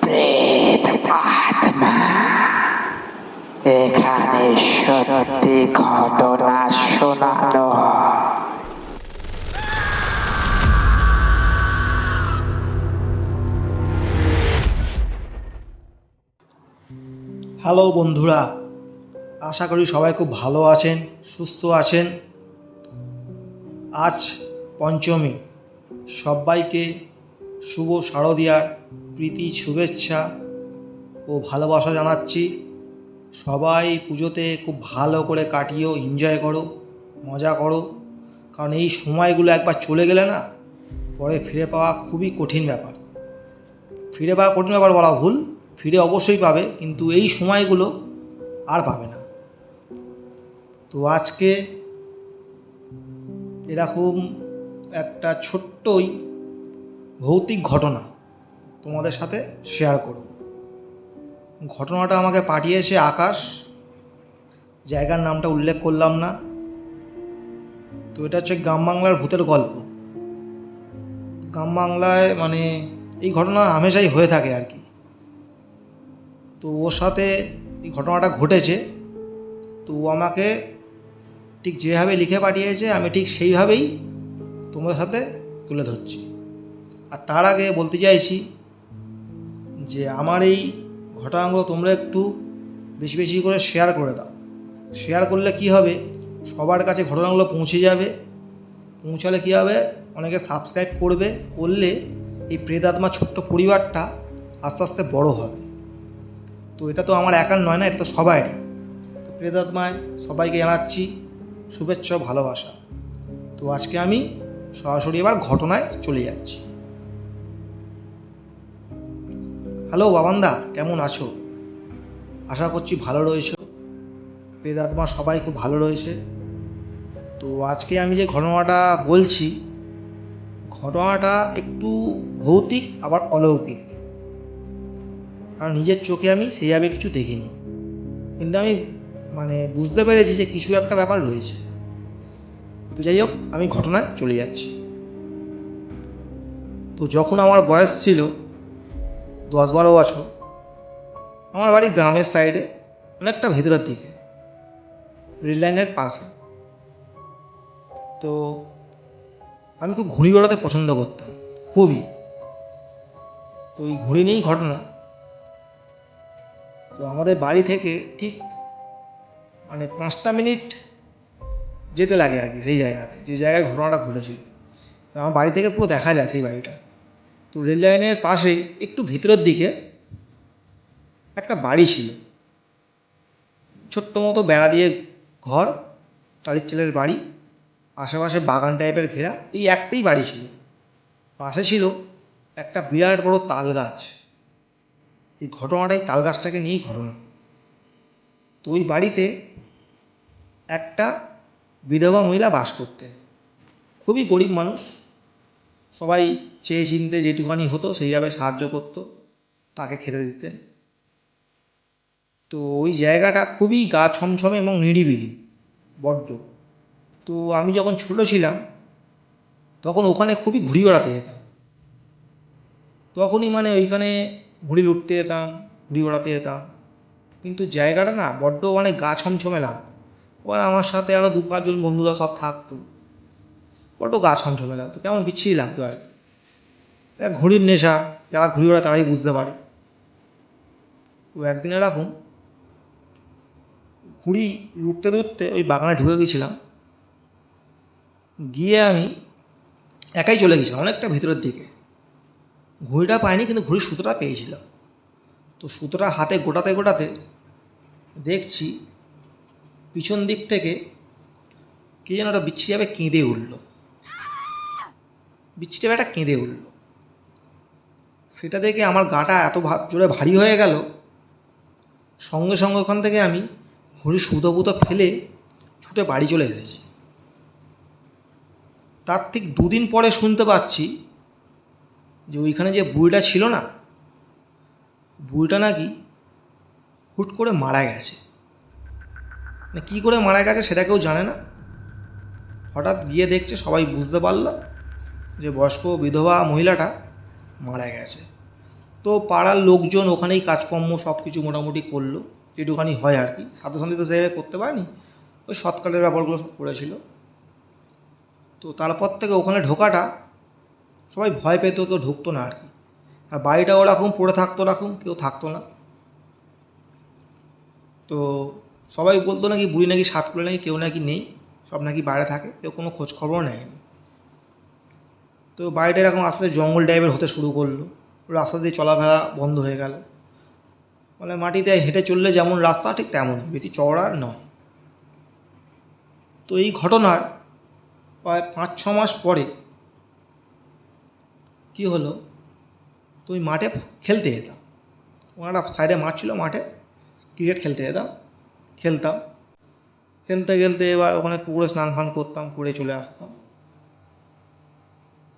প্রেত আত্মা এখানে সত্যি ঘটনা শোনানো হ্যালো বন্ধুরা, আশা করি সবাই খুব ভালো আছেন, সুস্থ আছেন। আজ পঞ্চমী, সবাইকে শুভ শারদীয়ার প্রীতি শুভেচ্ছা ও ভালোবাসা জানাচ্ছি। সবাই পুজোতে খুব ভালো করে কাটিও, এনজয় করো, মজা করো, কারণ এই সময়গুলো একবার চলে গেলে না পরে ফিরে পাওয়া খুবই কঠিন ব্যাপার। ফিরে পাওয়া কঠিন ব্যাপার বলা ভুল, ফিরে অবশ্যই পাবে, কিন্তু এই সময়গুলো আর পাবে না। তো আজকে এরকম একটা ছোট্টই ভৌতিক ঘটনা তোমাদের সাথে শেয়ার করব। ঘটনাটা আমাকে পাঠিয়েছে আকাশ, জায়গার নামটা উল্লেখ করলাম না। তো এটা হচ্ছে গ্রাম বাংলার ভূতের গল্প। গ্রাম বাংলায় মানে এই ঘটনা হামেশাই হয়ে থাকে আর কি। তো ওর সাথে এই ঘটনাটা ঘটেছে, তো ও আমাকে ঠিক যেভাবে লিখে পাঠিয়েছে আমি ঠিক সেইভাবেই তোমাদের সাথে তুলে ধরছি। আর তার আগে বলতে চাইছি যে আমার এই ঘটনাগুলো তোমরা একটু বেশি বেশি করে শেয়ার করে দাও। শেয়ার করলে কি হবে, সবার কাছে ঘটনাগুলো পৌঁছে যাবে। পৌঁছালে কী হবে, অনেকে সাবস্ক্রাইব করলে এই প্রেতাত্মা ছোট্ট পরিবারটা আস্তে আস্তে বড় হবে। তো এটা তো আমার একার নয় না, এটা তো সবাইরই। তো প্রেতাত্মায় সবাইকে জানাচ্ছি শুভেচ্ছা ও ভালোবাসা। তো আজকে আমি সরাসরি এবার ঘটনায় চলে যাচ্ছি। হ্যালো বাবান্দা, কেমন আছো? আশা করছি ভালো রয়েছে। প্রেতাত্মা সবাই খুব ভালো রয়েছে। তো আজকে আমি যে ঘটনাটা বলছি, ঘটনাটা একটু ভৌতিক আবার অলৌকিক, কারণ নিজের চোখে আমি সেইভাবে কিছু দেখিনি, কিন্তু আমি বুঝতে পেরেছি যে কিছু একটা ব্যাপার রয়েছে। তো যাই হোক, আমি ঘটনায় চলে যাচ্ছি। তো যখন আমার বয়স ছিল 10-12 বছর, আমার বাড়ি গ্রামের সাইডে, অনেকটা ভেতরের দিকে, রেল লাইনের পাশে। তো আমি খুব ঘুড়ি ওড়াতে পছন্দ করতাম, খুবই। তো এই ঘুড়ি নিয়েই ঘটনা। তো আমাদের বাড়ি থেকে ঠিক 5টা মিনিট যেতে লাগে আর কি, সেই জায়গাতে যে জায়গায় ঘটনাটা ঘটেছিল। আমার বাড়ি থেকে পুরো দেখা যায় সেই বাড়িটা। তো রেল লাইনের পাশেই একটু ভিতরের দিকে একটা বাড়ি ছিল, ছোট্ট মতো বেড়া দিয়ে ঘর, টালির চালের বাড়ি, আশেপাশে বাগান টাইপের ঘেরা, এই একটাই বাড়ি ছিল। পাশে ছিল একটা বিরাট বড় তাল গাছ। এই ঘটনাটাই তাল গাছটাকে নিয়েই ঘটনা। তো ওই বাড়িতে একটা বিধবা মহিলা বাস করতেন, খুবই গরিব মানুষ। সবাই চেয়ে চিনতে যেটুখানি হতো সেইভাবে সাহায্য করতো, তাকে খেতে দিতেন। তো ওই জায়গাটা খুবই গা ছমছমে এবং নিরিবিলি বড্ড। তো আমি যখন ছোটো ছিলাম তখন ওখানে খুবই ঘুড়ি ওড়াতে যেতাম। তখনই ওইখানে ঘুড়ি উঠতে যেতাম, ঘুড়ি ওড়াতে যেতাম। কিন্তু জায়গাটা না বড্ড গা ছমছমে লাগতো। এবার আমার সাথে আরও 2-5 জন বন্ধুরা সব থাকতো, বড্ড গা ছমছমে লাগতো, কেমন বিচ্ছিরি লাগতো আর কি। ঘুড়ির নেশা, যারা ঘুড়ি ওড়ায় তারাই বুঝতে পারে। তো একদিন এরকম ঘুড়ি উঠতে উঠতে ওই বাগানে ঢুকে গেছিলাম। গিয়ে আমি একাই চলে গেছিলাম অনেকটা ভিতরের দিকে। ঘুড়িটা পাইনি, কিন্তু ঘুড়ির সুতোটা পেয়েছিলাম। তো সুতোটা হাতে গোটাতে গোটাতে দেখছি পিছন দিক থেকে কে যেন ওটা বিচ্ছিরিভাবে কেঁদে উঠল, বিচ্ছিরিভাবে একটা কেঁদে উঠল। সেটা দেখে আমার গাটা এত জোরে ভারী হয়ে গেল, সঙ্গে সঙ্গে ওখান থেকে আমি ঘুড়ির সুতো ফুতো ফেলে ছুটে বাড়ি চলে এসেছি। তার ঠিক 2 দিন পরে শুনতে পাচ্ছি যে ওইখানে যে বুড়িটা ছিল না, বুড়িটা নাকি হুট করে মারা গেছে। কী করে মারা গেছে সেটা কেউ জানে না। হঠাৎ গিয়ে দেখছে, সবাই বুঝতে পারল যে বয়স্ক বিধবা মহিলাটা মারা গেছে। তো তো পাড়ার লোকজন ওখানেই কাজকর্ম সব কিছু মোটামুটি করলো, যেটুখানি হয় আর কি। সাধ্যসাধ্যি তো সেভাবে করতে পারেনি, ওই শর্টকাটের ব্যাপারগুলো সব করেছিল। তো তারপর থেকে ওখানে ঢোকাটা সবাই ভয় পেত, কেউ ঢুকতো না আর কি। আর বাড়িটা ওরকম পড়ে থাকতো, ওরকম কেউ থাকতো না। তো সবাই বলতো নাকি বুড়ি নাকি সাত করে নাকি কেউ নাকি নেই, সব নাকি বাইরে থাকে, কেউ কোনো খোঁজ খবরও নেয়নি। তো বাড়িটা এরকম আস্তে আস্তে জঙ্গল টাইপের হতে শুরু করলো, রাস্তা দিয়ে চলাফেরা বন্ধ হয়ে গেল। মানে মাটিতে হেঁটে চললে যেমন রাস্তা ঠিক তেমনই, বেশি চওড়া নয়। তো এই ঘটনার প্রায় 5-6 মাস পরে কী হলো, তো ওই মাঠে খেলতে যেতাম। ওখানে একটা সাইডে মাঠ ছিল, মাঠে ক্রিকেট খেলতে যেতাম, খেলতাম। খেলতে খেলতে এবার ওখানে পুকুরে স্নান ফান করতাম, করে চলে আসতাম।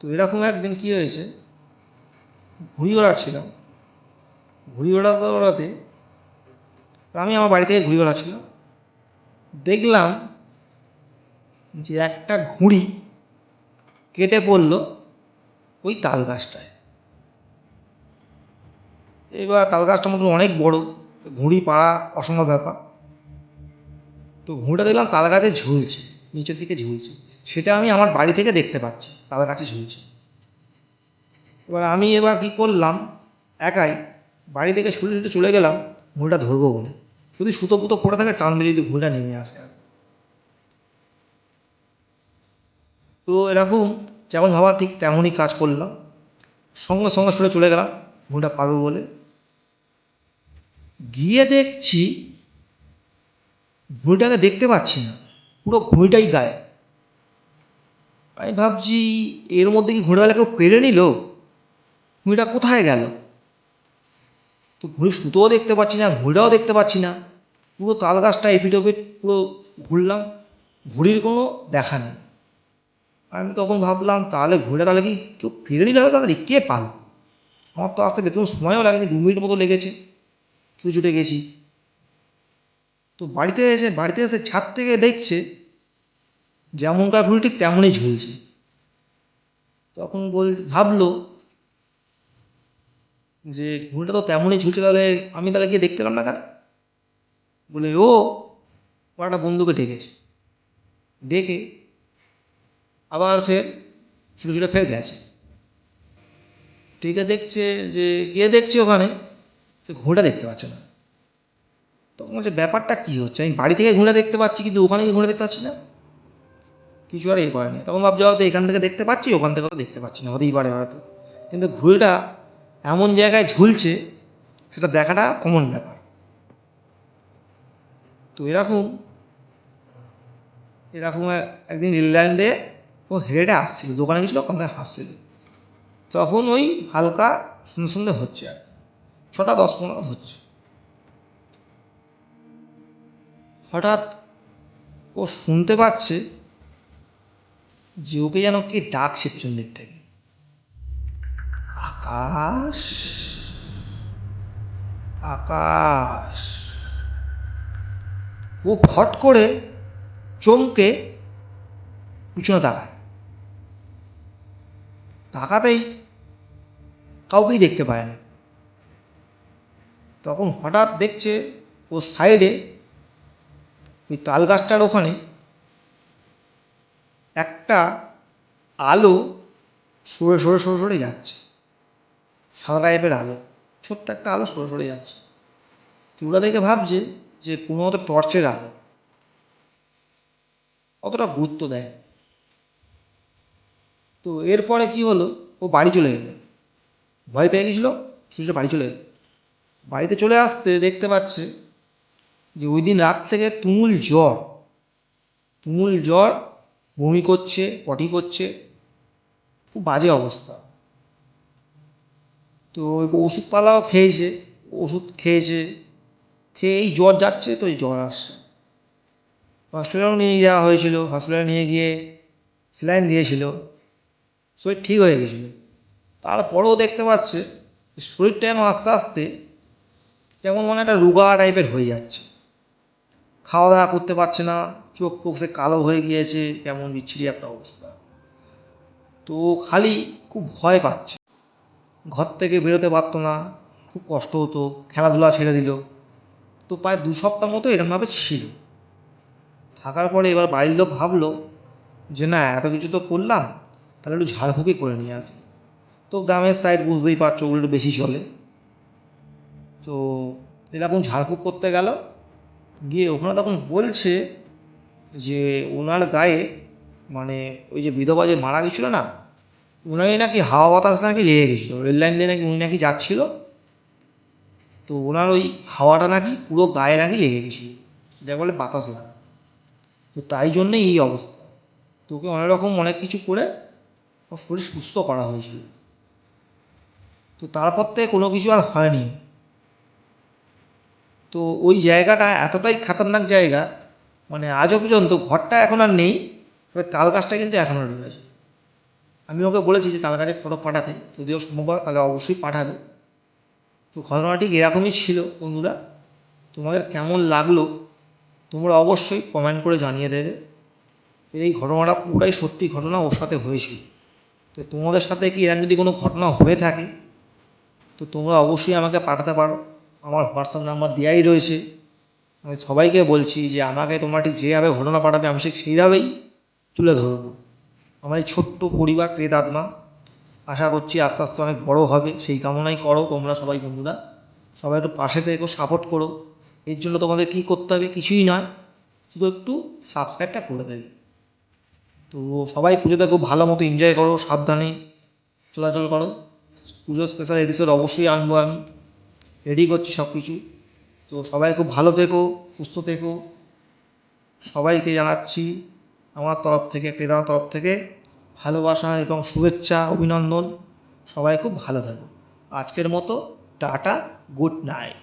তো এরকম একদিন কী হয়েছে, ঘুড়ি ওড়াচ্ছিলাম, ঘুড়ি ওড়াতে ওড়াতে আমি আমার বাড়ি থেকে ঘুড়ি ওড়াচ্ছিলাম, দেখলাম যে একটা ঘুড়ি কেটে পড়লো ওই তাল গাছটায়। এবার তাল গাছটা মতো অনেক বড়, ঘুড়ি পাড়া অসম্ভব ব্যাপার। তো ঘুড়িটা দেখলাম তাল গাছে ঝুলছে, নিচের দিকে ঝুলছে। সেটা আমি আমার বাড়ি থেকে দেখতে পাচ্ছি তাল গাছে ঝুলছে। এবার কী করলাম, একাই বাড়ি থেকে ছুটে ছুটে চলে গেলাম ঘুড়িটা ধরবো বলে। যদি সুতো পুতো পড়ে থাকে টানবে যদি ঘুড়িটা নেমে আসে। তো এরকম যেমন ভাবা ঠিক তেমনই কাজ করলাম, সঙ্গে সঙ্গে ছুটে চলে গেলাম ঘুড়িটা পারবো বলে। গিয়ে দেখছি ঘুড়িটাকে দেখতে পাচ্ছি না, পুরো ঘুড়িটাই গায়ে। আমি ভাবছি এর মধ্যে কি ঘুড়িওয়ালা কেউ পেরে নিল, ঘুড়িটা কোথায় গেল? তো ঘুড়ির সুতোও দেখতে পাচ্ছি না, ঘুড়িটাও দেখতে পাচ্ছি না। পুরো তাল গাছটা এপিট ওপিট পুরো ঘুরলাম, ঘুড়ির কোনো দেখা নেই। আমি তখন ভাবলাম তাহলে ঘুড়িটা তাহলে কি কেউ ফিরে নিলে হবে, তাড়াতাড়ি কে পাল? আমার তো আসতে বেতন সময়ও লাগেনি, 2 মিনিট মতো লেগেছে, ছুটে ছুটে গেছি। তো বাড়িতে এসে ছাদ থেকে দেখছে যেমনকার ঘুড়ি ঠিক তেমনই ঝুলছে। তখন ভাবলো যে ঘুড়িটা তো তেমনই ঝুলছে, তাহলে আমি তাহলে গিয়ে দেখতে পেলাম না কেন? বলে ও একটা বন্ধুকে ডেকেছে, ডেকে আবার ফের ছুটে ছুটে ফের গেছে। টিকে দেখছে যে গিয়ে দেখছে ওখানে সে ঘুড়িটা দেখতে পাচ্ছে না। তখন বলছে ব্যাপারটা কী হচ্ছে, আমি বাড়ি থেকে ঘুরে দেখতে পাচ্ছি কিন্তু ওখানে গিয়ে ঘুরে দেখতে পাচ্ছি না, কিছু আর এই করেনি। তখন ভাবছি হয়তো এখান থেকে দেখতে পাচ্ছি, ওখান থেকে তো দেখতে পাচ্ছি না, হতেই পারে হয়তো। কিন্তু ঘুড়িটা এমন জায়গায় ঝুলছে সেটা দেখাটা কমন ব্যাপার। তো এরকম এরকম একদিন রেল লাইন দিয়ে ও হেঁটে আসছিল, দোকানে গেছিলো, ওখান থেকে হাসছিল। তখন ওই হালকা সন্ধ্যে সন্ধ্যে হচ্ছে, আর 6টা 10-15 হচ্ছে। হঠাৎ ও শুনতে পাচ্ছে যে ওকে যেন কে ডাকছে পেছন দিক থেকে, আকাশ আকাশ। ও ফট করে চমকে পিছনে তাকায়, তাকাতেই কাউকেই দেখতে পায় না। তখন হঠাৎ দেখছে ও সাইডে ওই তাল গাছটার ওখানে একটা আলো সরে সরে সরে সরে যাচ্ছে, সাদা টাইপের আলো, ছোট্ট একটা আলো সরে সরে যাচ্ছে। ওরা দেখে ভাবছে যে কোনো মতো টর্চের আলো, অতটা গুরুত্ব দেয়। তো এরপরে কি হলো, ও বাড়ি চলে গেল, ভয় পেয়ে গেছিলো, ছুটে বাড়ি চলে গেল। বাড়িতে চলে আসতে দেখতে পাচ্ছে যে ওই দিন রাত থেকে তুমুল জ্বর, তুমুল জ্বর, বমি করছে, পটি করছে, খুব বাজে অবস্থা। তো ওষুধপালাও খেয়েছে, ওষুধ খেয়েছে, খেয়ে এই জ্বর যাচ্ছে, তো এই জ্বর আসছে। হসপিটালেও নিয়ে যাওয়া হয়েছিল, হসপিটালে নিয়ে গিয়ে স্যালাইন দিয়েছিল, শরীর ঠিক হয়ে গেছিল। তারপরেও দেখতে পাচ্ছে শরীরটা যেন আস্তে আস্তে যেমন মানে একটা রোগা টাইপের হয়ে যাচ্ছে, খাওয়া দাওয়া করতে পারছে না, চোখ ফোক সে কালো হয়ে গিয়েছে, কেমন বিচ্ছিরি একটা অবস্থা। তো খালি খুব ভয় পাচ্ছে ঘর থেকে বেরোতে পারতো না, খুব কষ্ট হতো, খেলাধুলা ছেড়ে দিল। তো প্রায় 2 সপ্তাহ মতো এরকমভাবে ছিল। থাকার পরে এবার বাড়ির লোক ভাবলো যে না, এত কিছু তো করলাম, তাহলে একটু ঝাড়ফুঁকি করে নিয়ে আসি। তো গ্রামের সাইড বুঝতেই পারছো, ওগুলো একটু বেশি চলে। তো এরকম ঝাড়ফুঁক করতে গেল, গিয়ে ওখানে তখন বলছে যে ওনার গায়ে, মানে ওই যে বিধবা যে মারা গেছিল না, ওনারই নাকি হাওয়া বাতাস নাকি লেগে গেছিলো, রেল লাইন দিয়ে নাকি উনি নাকি যাচ্ছিল। তো ওনার ওই হাওয়াটা নাকি পুরো গায়ে নাকি লেগে গেছিলো, যা বলে বাতাস লাগা। তো তাই জন্যেই এই অবস্থা। তোকে অনেক রকম অনেক কিছু করে ওর শরীর সুস্থ করা হয়েছিল। তো তারপর থেকে কোনো কিছু আর হয়নি। তো ওই জায়গাটা এতটাই খতরনাক জায়গা, মানে আজও পর্যন্ত ঘরটা এখন আর নেই, তবে তাল গাছটা কিন্তু এখনও রয়েছে। আমি ওকে বলেছি যে তাল গাছের ফটো পাঠাতে, যদিও সম্ভব হয় তাহলে অবশ্যই পাঠাবে। তো ঘটনা ঠিক এরকমই ছিল বন্ধুরা। তোমাদের কেমন লাগলো তোমরা অবশ্যই কমেন্ট করে জানিয়ে দেবে। এই ঘটনাটা পুরোটাই সত্যি ঘটনা, ওর সাথে হয়েছিল। তো তোমাদের সাথে কি এরকম যদি কোনো ঘটনা হয়ে থাকে, তো তোমরা অবশ্যই আমাকে পাঠাতে পারো। আমার হোয়াটসঅ্যাপ নাম্বার দেওয়াই রয়েছে। আমি সবাইকে বলছি যে আমাকে তোমরা ঠিক যেভাবে ঘটনা পাঠাবে আমি ঠিক সেইভাবেই তুলে ধরবো। আমার এই ছোট্ট পরিবার প্রেতাত্মা, আশা করছি আস্তে আস্তে অনেক বড় হবে, সেই কামনাই করো তোমরা সবাই বন্ধুরা। সবাই একটু পাশে থেকো, সাপোর্ট করো। এর জন্য তোমাদের কী করতে হবে, কিছুই নয়, শুধু একটু সাবস্ক্রাইবটা করে দেবে। তো সবাই পুজোতে খুব ভালো মতো এনজয় করো, সাবধানে চলাচল করো। পুজোর স্পেশাল এপিসোড অবশ্যই আনবো, আমি রেডি করছি সব কিছু। তো সবাই খুব ভালো থেকো, সুস্থ থেকো। সবাইকে জানাচ্ছি আমার তরফ থেকে, ক্রেতার তরফ থেকে ভালোবাসা এবং শুভেচ্ছা, অভিনন্দন। সবাই খুব ভালো থাকো। আজকের মতো টাটা, গুড নাইট।